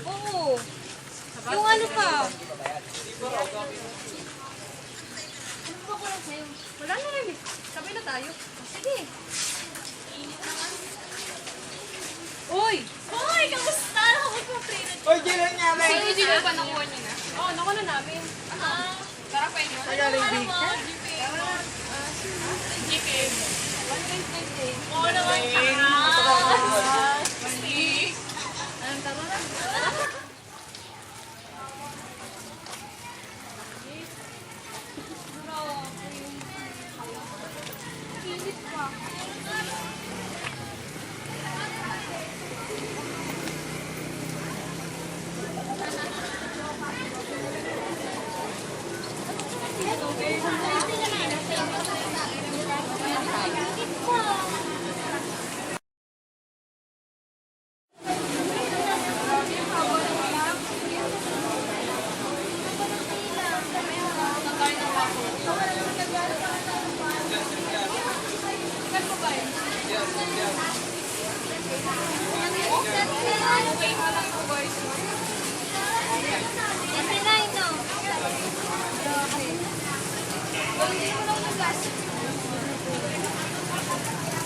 Oo. Yung ano pa. Ano ba ko lang sa'yo? Wala na rin. Sabay na tayo. Sige. Uy! Hoy, kamusta? Nakapag-print. Oy, Jilan niya, Sa inyo din yung panakuha niyo na? Oo, nakuha na namin. Tara pa inyo. Kaya rin big. GK. 1.9 Oo naman ka. Mali. Anong tama na? Init pa.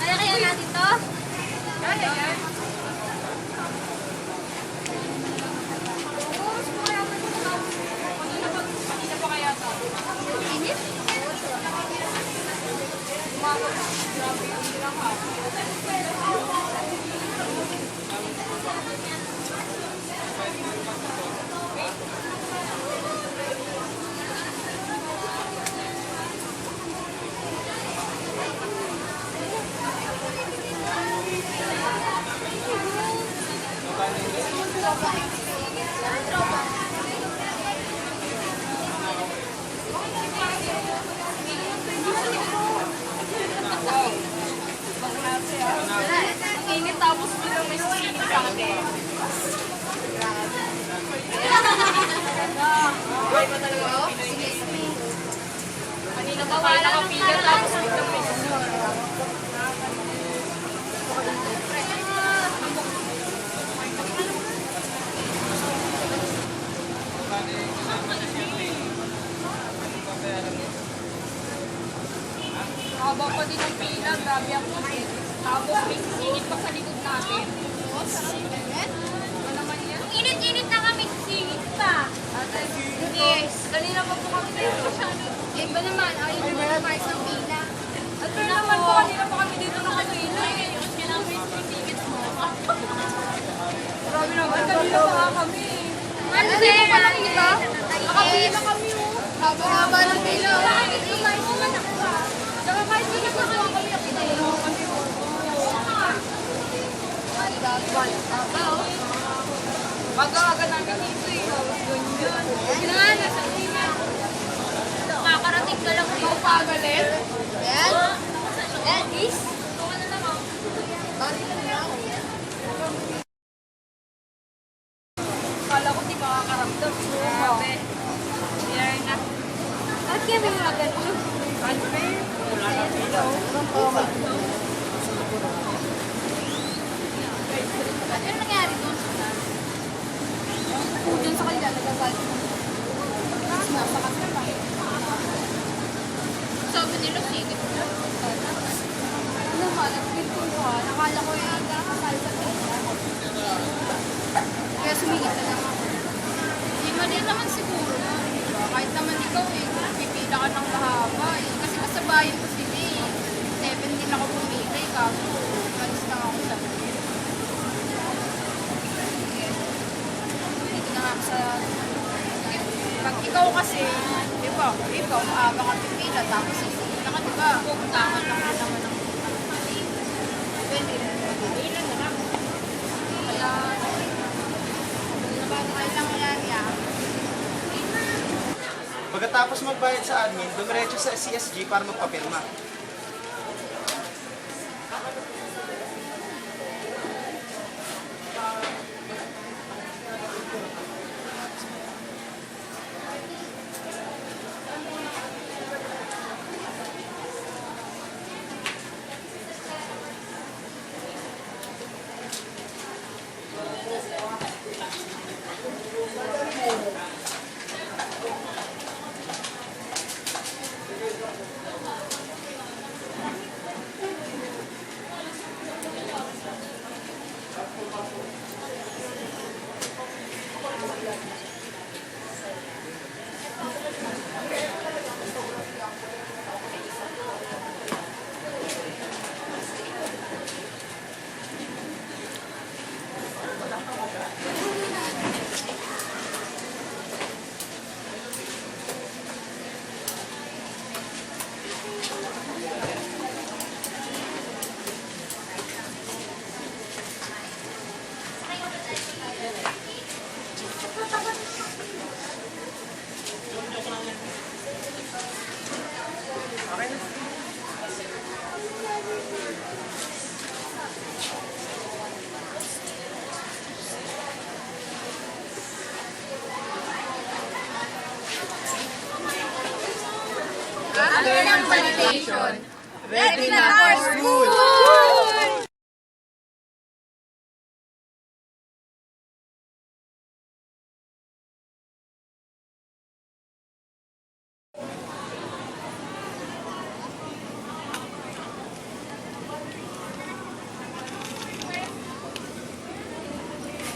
Kaya kaya natin to? Kaya yan. Kanina pa kaya ito? Init? Grabe yung hirap ha. Ang init tapos bilang may sisingin sa atin. Ay ba talaga ako? Kanina pa wala kapila tapos bilang may sisingin. Haba pa din ang pila, grabe ang init. Tapos may sisingit pa sa likod natin. Ano naman yan? Ang init-init na kami, singit pa. Yes. Kanina pa po kami dito masyado. Eh ba naman, ayaw yung mga parts ng pila. At pero naman po kanina pa kami dito nakapila eh. Kailangan mo yung tickets mo. Grabe naman, kanina pa nga kami. Ano Dito pa lang diba? Nakapila kami oh. Haba-haba ng pila. Bakit kumain mo man ako ah? Saka kahit hindi nagkakawa kami ang pinalo kami. Baga-aga namin dito eh. Ganyan. Kailangan, nasa pila. Makakarating ka lang Ikaw pa galit? Yan. Yan, is. Kala ko di makakaramdam. Grabe. Here na. At kaya may mga ganun. Unfair. Wala na pila. Ano nangyari doon? Diyan sa kanila, nagagalit. Nasa kasi pa. Sabi nila, sige. Ano ba? Nag-feel ko ha. Nakala ko yung nakakasal sa pila. Kaya sumingit na lang ako. Hindi mali naman siguro. Kahit naman ikaw eh, pipila ka ng mahaba eh. Kasi kasabayan ko sila eh. 7 din ako pumila eh. Kaso, alis na ako sa dito na nga ako sa... Pag ikaw kasi, di ba, ikaw maaga ka pipila, tapos sisingit ka, di ba? Pupuntangan lang din naman ng pwede rin. Pipila na lang. Kaya, kailang yan yan. Pagkatapos magbayad sa admin, dumiretso sa CSG para magpapirma. Master ng sanitation. Ready na for school!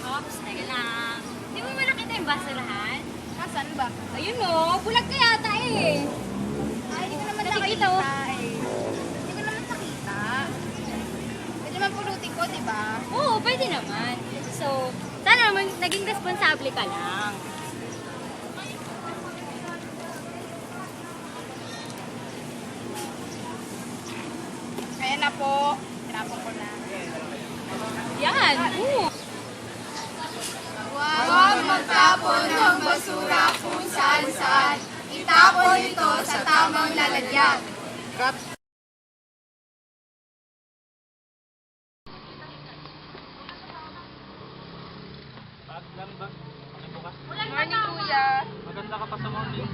Ops, teka lang. Hindi mo man nakita yung basurahan? Asan ba? Ayun o, bulag ka yata eh. Ay, hindi ko naman Nakikita nakita ko. eh. Hindi ko naman nakita. Pwede naman pulutin ko, di ba? Oo, pwede naman. So, sana naman naging responsable ka lang. Ayan na po. Tinapon ko na. Yan, oo. Huwag magtapon ng basura kung saan-saan. Itapon ito sa tamang lalagyan. Morning, kuya. Maganda ka pa sa morning.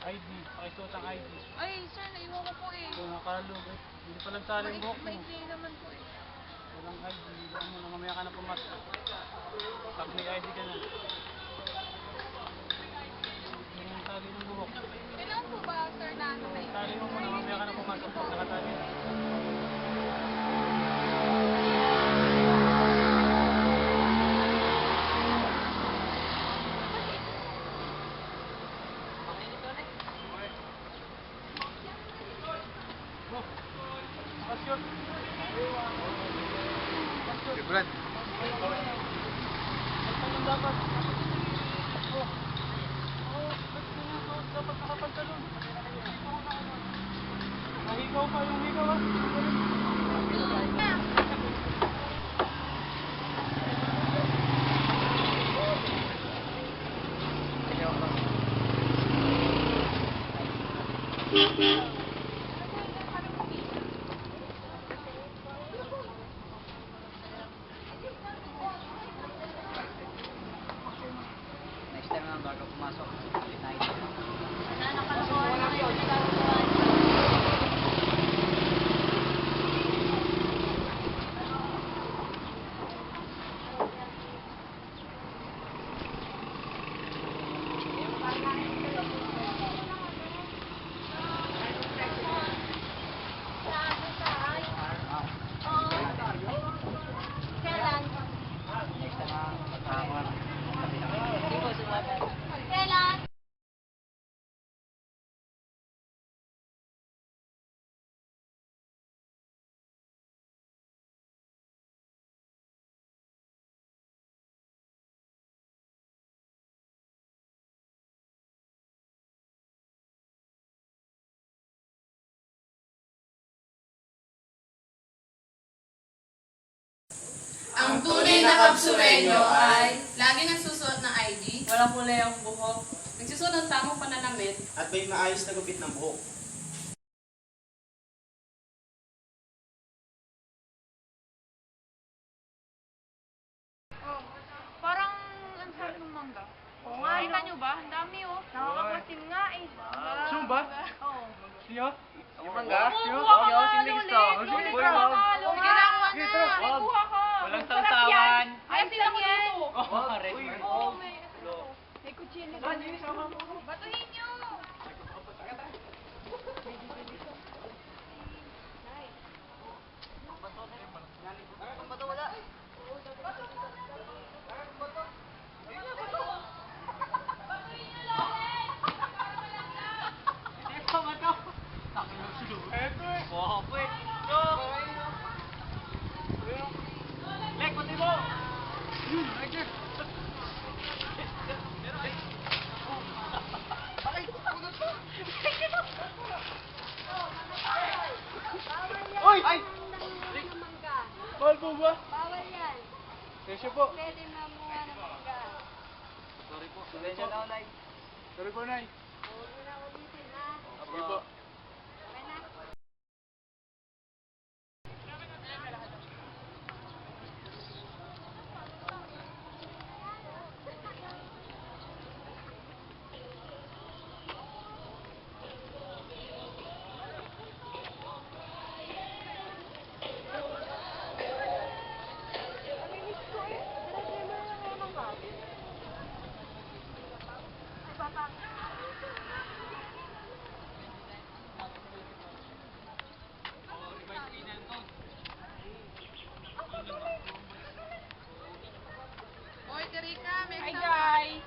ID, pakisuot ang ID. Ay, sir, naiwan ko po eh. Kung nakalog eh. Hindi pa nagsali yung buhok mo. Maikli naman po eh. Walang ID, hindi mo na mamaya ka na pumasok. Pag may ID ka na. Hindi mo tali ng buhok. Kailangan po ba, sir, na ano kayo? Tali mo muna, mamaya ka na pumasok. Pag nakatali na. Pasyon. Brad, Pantalon dapat. Oh. Oh, ba't pinasuot dapat nakapantalon? Nahigaw pa yung higaw ah. next time na bago pumasok. Next time na magkakaroon. Kailan? Ang tunay na kapsurenyo ay Lagi nagsusuot ng ID, walang kulay ang buhok, nagsusuot ng tamang pananamit, At may maayos na gupit ng buhok. parang ang sarap ng mangga. Oo nga, kita nyo ba? Ang dami oh. Nakakapasin nga eh. Sino ba? Oo. Siya? Yung mangga? Kuha ka nga, lulit. Lulit ka nga. Sige na, kuha na. Kuha ka. Walang Sarap sausawan. yan. Ay, sila ko dito. Oh, Oo, may kutsili. Batuhin nyo. Bawal po ba? Bawal yan. Tesyo po. Pwede mamuha ng mangga. Sorry po. Pasensya na, Nay. Sorry po, Nay. Huwag mo na ulitin, ha? Sige po. Okay na. Hoy, Terika, may Hi exam. guys!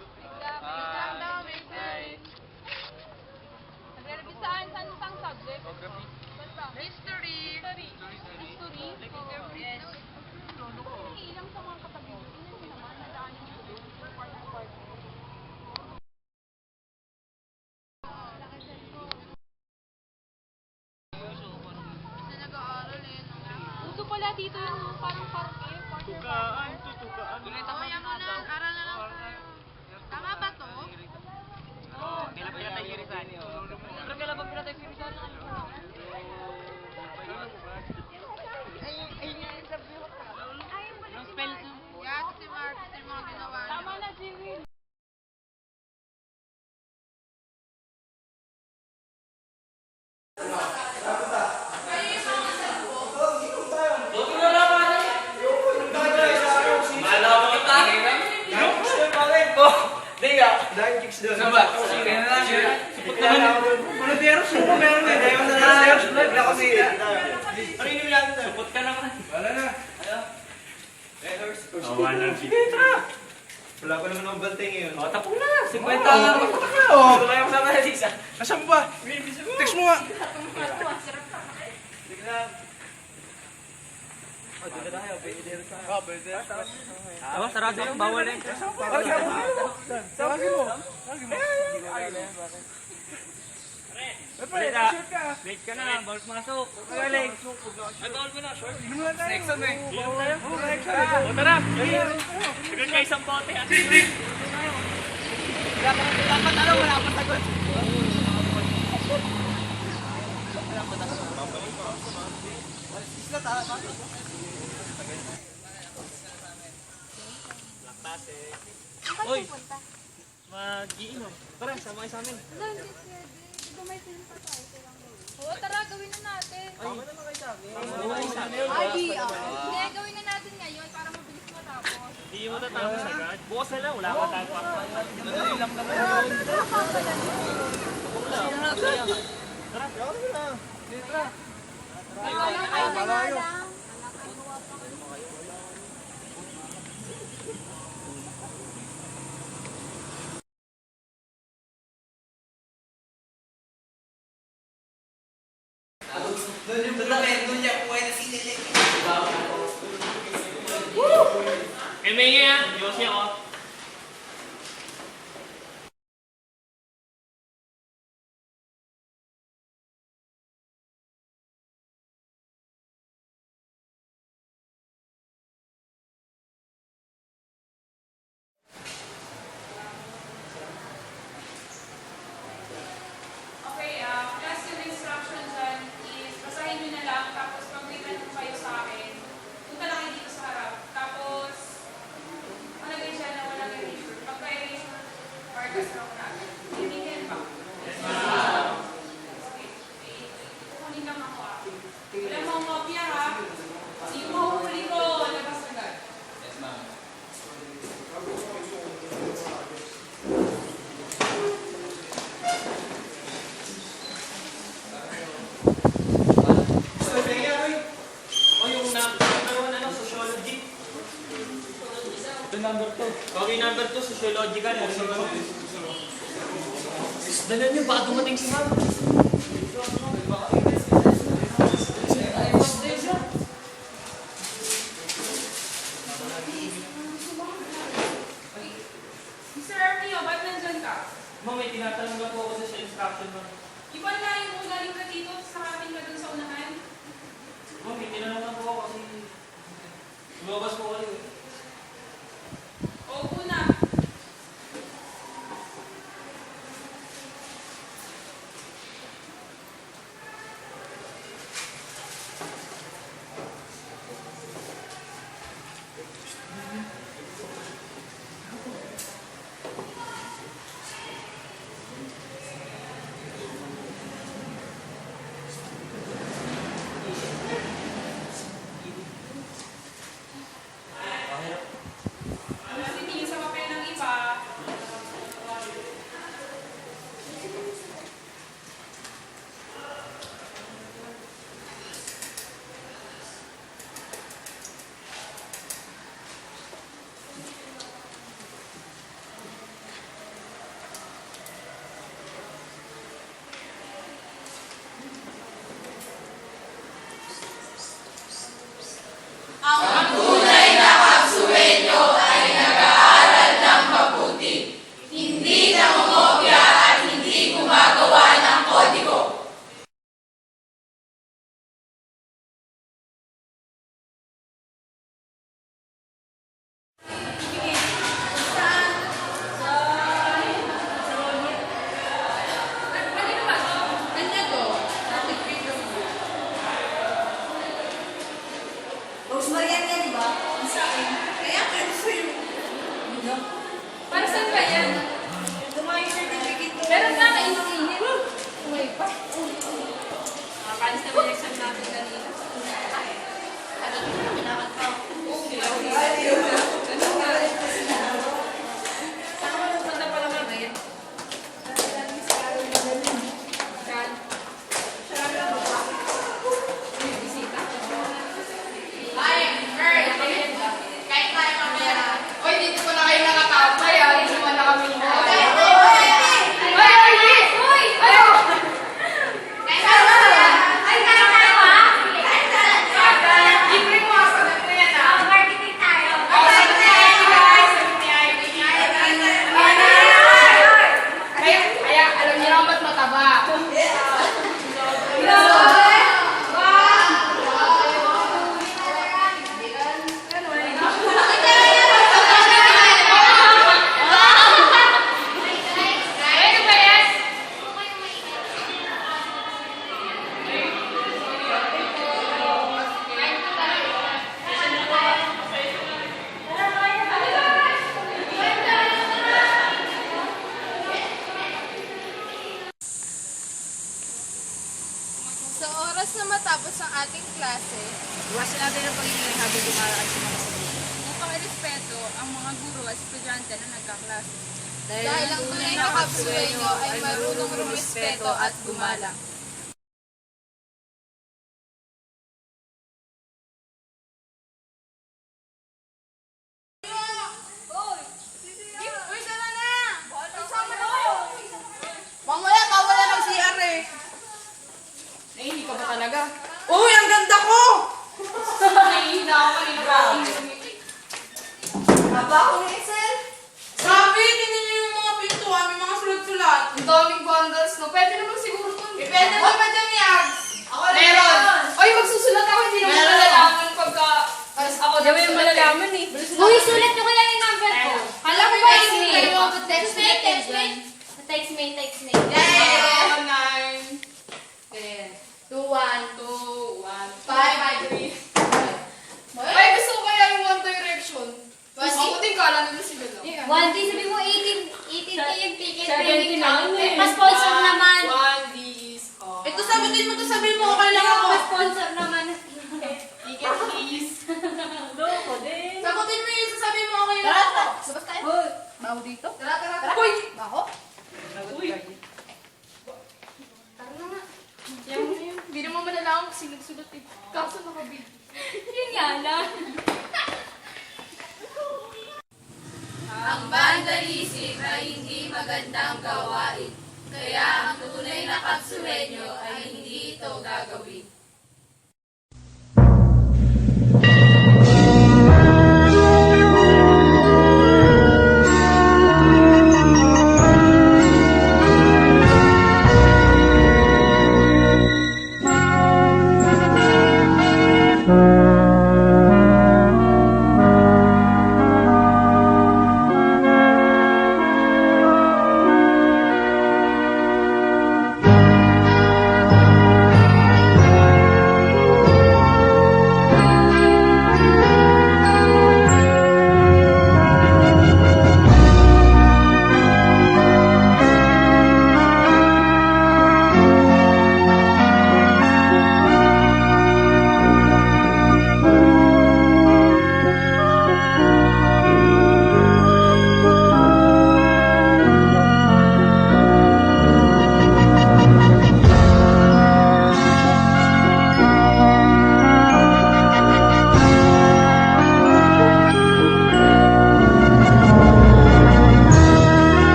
May exam daw, may exam. Nagre-review saan? Saan ang subject? Geography. History. History? Yes. Ilang sa mga katabi. Tingnan nyo naman, nadaanin nyo part by part. Kasi nag-aaral eh. No? Uso pala dito yung parang parke. Tugaan, tutugaan. Kaya mo na, aral na lang tayo. Tama ba to? Kailan pala tayo irisan? Pero kailan ba pala tayo irisan? Anong spell? Yeah, si Marcos, yung mga ginawa niya. Tama na, Jimin. Wala pa naman ang bantay ngayon. O, tapos na. 50 na. Wala yung kasama na sisa. Nasaan ba? Text mo nga. O, dito tayo. Pwede dito tayo. Ah, pwede. O, sarado yung bawal eh. Tawagin mo. Ulit ah. Late ka na. Bawal pumasok. Magaling. Ay, bawal mo na. Short. Next time eh. Inom tayo. O, tara. Tagal ka isang bote. Dapat alam, wala pa sagot. Hoy, mag-iinom. Tara, sama kayo sa amin. Doon, di pwede. Di ba may film pa tayo? Kailangan gawin. Oo, tara, gawin na natin. Hindi, gawin na natin ngayon para mabilis matapos. Hindi mo tatapos agad. Bukas na lang, wala pa tayo pa. Madali lang naman. Ay, lang. May nga, Josie ako. Okay, class yung instruction dyan is basahin nyo na lang, tapos pag may tanong kayo sa akin, punta lang kayo dito sa harap. Tapos, malagay dyan na walang erasure. Pagka erasure, pargas na ako natin. Hindi yan ba? Yes, ma'am. Okay, kukunin lang ako ah. Wala mong kopya ha. Yung mahuhuli ko, labas agad. Okay, number 2, sociological. Dala niyo, baka dumating si ma'am. Mr. Arneo, ba't nandyan ka? Ma'am, may tinatanong lang po ako sa instruction mo. Iba na yung ugaling ka dito, sa atin ka dun sa unahan. Ma'am, may tinanong lang po ako kasi Lumabas mo kayo. Opo na. Titingin sa papel ng iba. Rosemarie yan, di ba? Ang sa akin. Kaya nga, gusto yung... Para saan ba yan? Tumayo certificate ko. Meron na kainit-init. Uy, pa. Makapalis na yung exam natin kanina. Ano dito? Kailangan pa. Ganun nga. Saan ka magpunta pa naman ngayon? Saan? May bisita? Ay, girl! Kahit tayo mamaya. Uy, dito ko na kayo nakatapay. Hindi naman na kami Libre mo ako na ito yan, ah. Marketing tayo. Kaya, alam niyo naman ba't mataba? Ano ba yan? Sa oras na matapos ang ating klase, Iwasan natin ang pagiging habang dumaraan sa mga estudyante. upang irespeto ang mga guro at estudyante na nagkaklase. Dahil Dahil ang tunay na kapsuenyo ay marunong rumispeto at gumalang. Mamaya, bawala ng CR eh. Ay, hindi ka ba talaga? Uy, ang ganda ko! Nahihina ako kanina pa. Haba ako ni Excel. Grabe, tingnan niyo yung mga pintuan, may mga sulat-sulat. Ang daming bundles, no? Pwede naman siguro dun. Depende mo ba dyan yan? Ako meron. Oy, magsusulat ako. Hindi naman Meron. malalaman pagka... Ako daw yung malalaman eh. Uy, sulat nyo kaya yung number ko. Alam mo ba yung kayo ako text me? Text me. Yeah! 9, 2, 1, 2, 2, 1, 5, 3. Ay, gusto ko kaya yung One Direction. Wasi? Ako din kala nila sila lang. 1D, sabi mo 18K yung ticket. 70 lang. Pa-sponsor naman. 1D is off. Ito sagutin mo, ito sabihin mo, okay lang ako. Pa-sponsor naman. Ticket please. Sagutin mo yung sasabihin mo, okay lang ako. Sabas tayo. Bawo dito? Tara, tara, tara. Uy! Bako? Tara na nga. Yan mo na yun. Hindi naman malalaman kasi nagsulat eh. Kaso nakabid. Yun nga lang. Ang vandalism ay hindi magandang gawain. Kaya ang tunay na kapsuenyo ay hindi ito gagawin.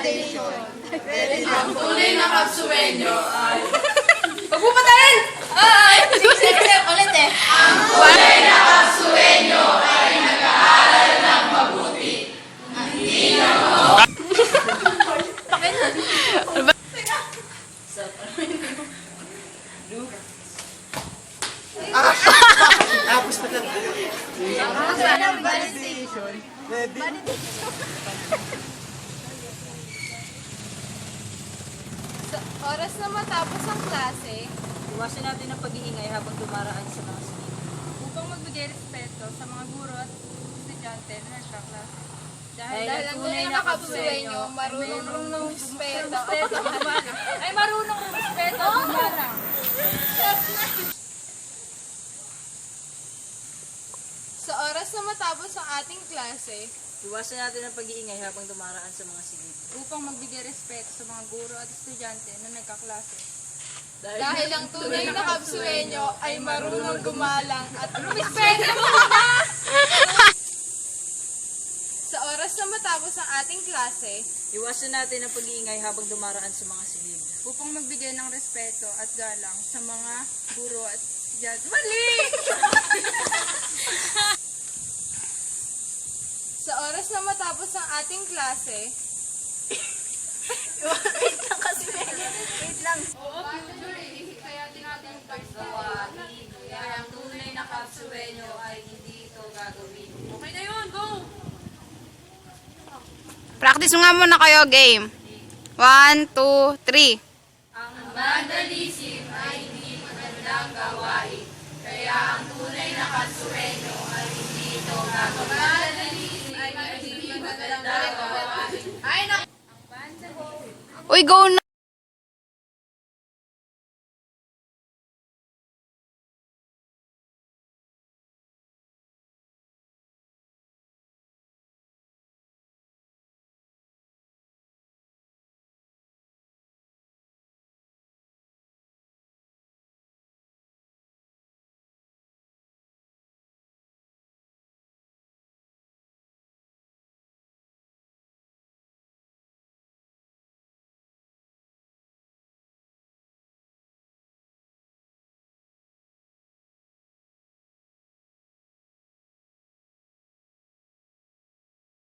Ang tunay na kapsuwenyo ay... Huwag mo patayin! Ay! Sige, ulit eh. Tunay na kapsuwenyo ay nag-aaral ng mabuti. Hindi na Oras na matapos ang klase, Iwasan natin ang pag-iingay habang dumaraan sa mga silid. upang magbigay respeto sa mga guro at estudyante na nagkaklase. Dahil ang tunay na kapsuwenyo, marunong ng respeto. Ay, marunong ng respeto at gumalang. Sa oras na matapos ang ating klase, Iwasan natin ang pag-iingay habang dumaraan sa mga silid. upang magbigay respeto sa mga guro at estudyante na nagkaklase. Dahil ang tunay na kapsuwenyo ay marunong gumalang at rumispeto mo na! Sa oras na matapos ang ating klase, Iwasan natin ang pag-iingay habang dumaraan sa mga silid. upang magbigay ng respeto at galang sa mga guro at estudyante. Mali! Sa oras na matapos ang ating klase, Kaya ang tunay na kapsuwenyo ay hindi ito gagawin. Okay na yun, go! Practice nga muna kayo, game. 1, 2, 3. Ang vandalism ay hindi magandang gawain. Kaya ang tunay na kapsuwenyo ay hindi ito gagawin. Vandalism ay hindi magandang gawain. Uy, go na!